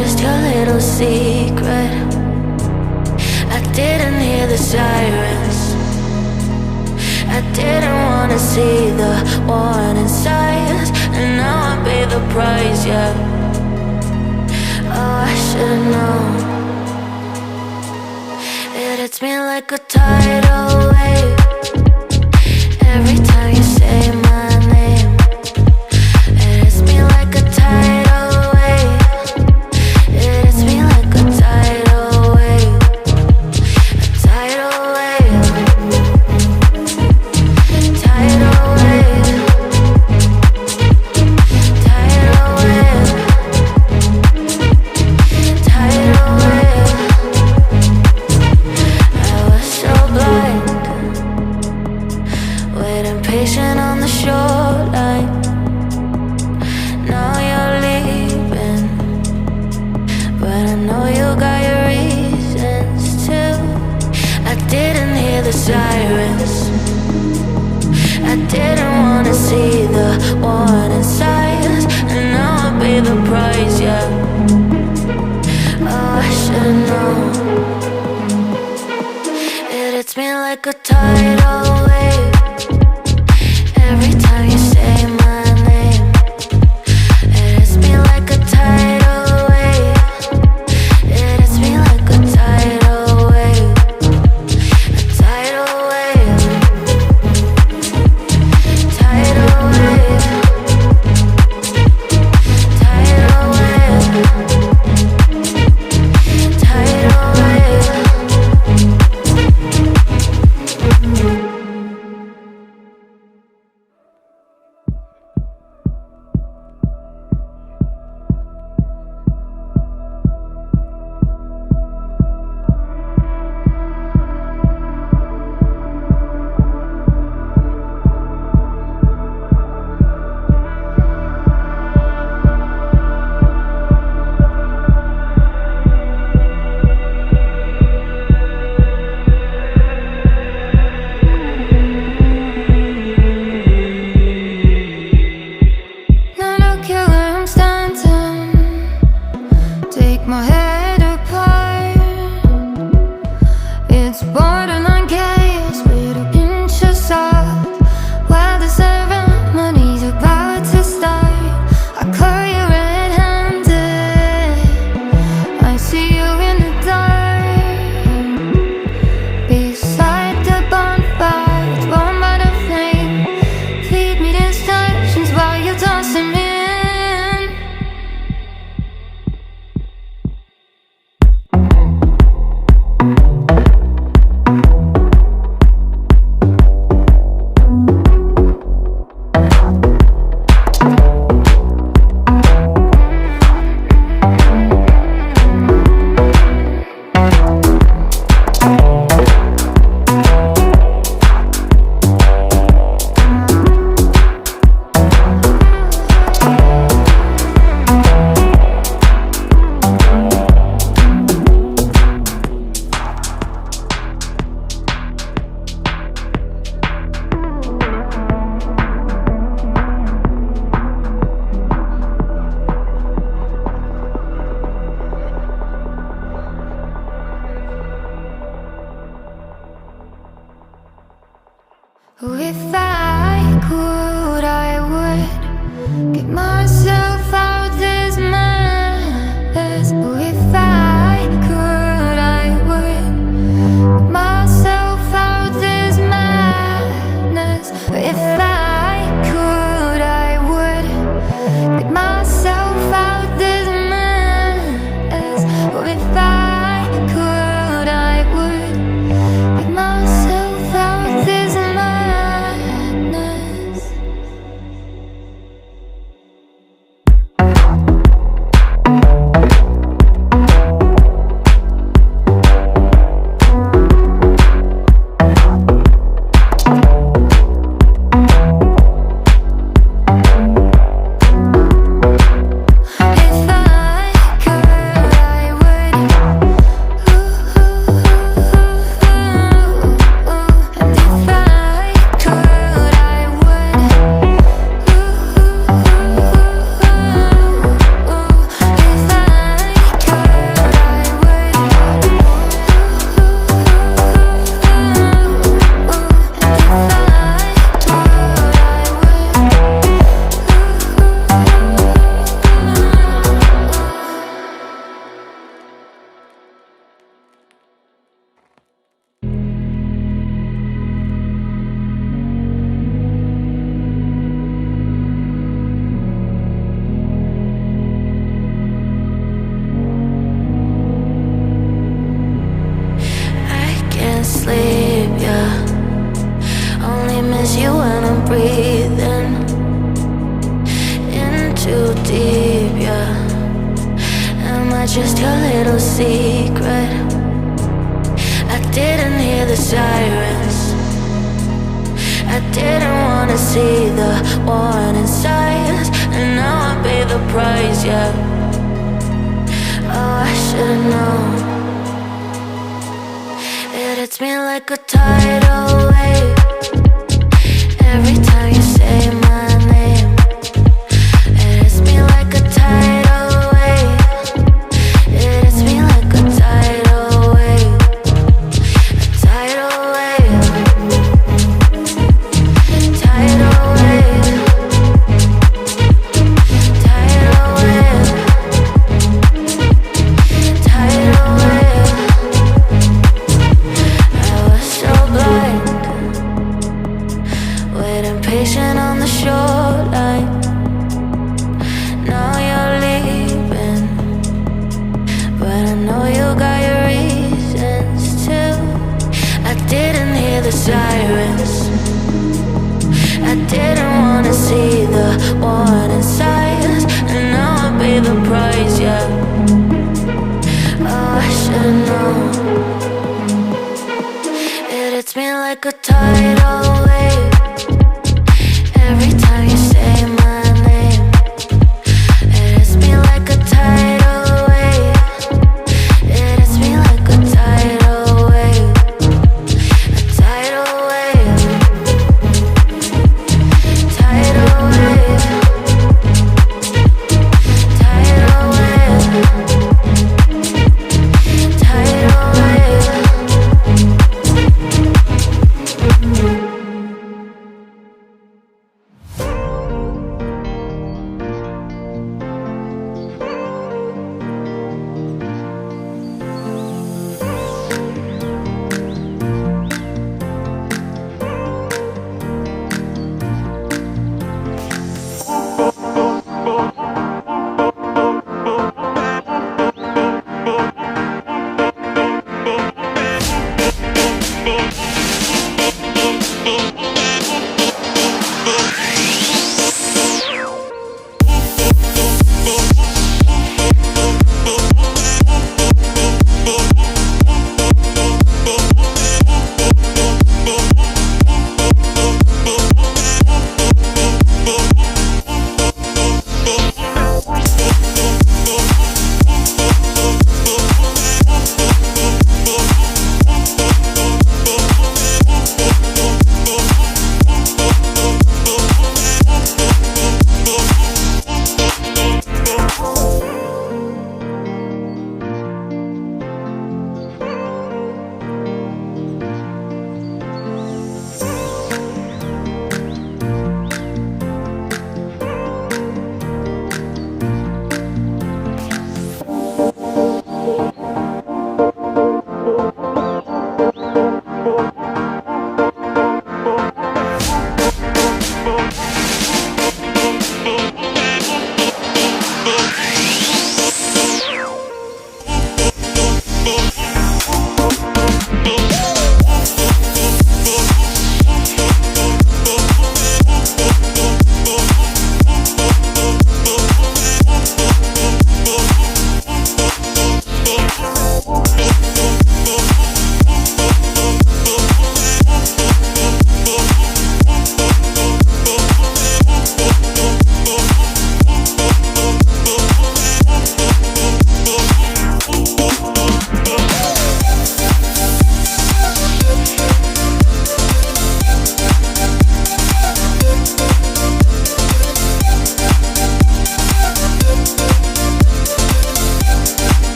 just your little secret. I didn't hear the sirens. I didn't wanna see the warning signs, and now I pay the price, yeah. Oh, I should've known. It hits me like a tidal wave every time you say my name. It hits me like a tidal wave. It hits me like a tidal wave. A tidal wave. Tidal wave. Tidal wave. Tidal wave. I was so blind, waiting patient on the shoreline. Now you're leaving, but I know you got your reasons too. I didn't hear the sirens. I didn't wanna see the warning signs, and now I pay the price, yeah. Oh, I should've known. It hits me like a tidal wave every time you say my name. It hits me like a tidal wave. It hits me like a tidal wave. A tidal wave. Tidal wave. Tidal wave. Tidal wave. Now look at where I'm standing. Take my head apart. It's borderline chaos with a pinch of salt. While the ceremony's about to start, I caught you red-handed. I see you in the dark, beside the bonfire, warmed by the flame. Feed me distractions while you toss them in. If I could, I would get myself out this mess. If I could, I would get myself out this madness. If I could, I would get myself out this mess. If I could, I would get myself out this madness. deep, yeah. Only miss you when I'm breathing in too deep, yeah. Am I just your little secret? I didn't hear the sirens, I didn't wanna see the warning signs, and now I pay the price, yeah. Oh, I should've known. It hits me like a tidal wave every time you say my name. It hits me like a tidal wave. It hits me like a tidal wave. A tidal wave. Tidal wave. Tidal wave. Tidal wave. I was so blind, waiting patient on the shoreline. Now you're leaving, but I know you got your reasons too. I didn't hear the sirens, I didn't wanna see the warning signs, and now I pay the price, yeah. Oh, I should've known. It hits me like a tidal wave every time you say my name. It hits me like a tidal wave. It hits me like a tidal wave. A tidal wave. Tidal wave. Tidal wave. Tidal wave.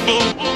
Thank you.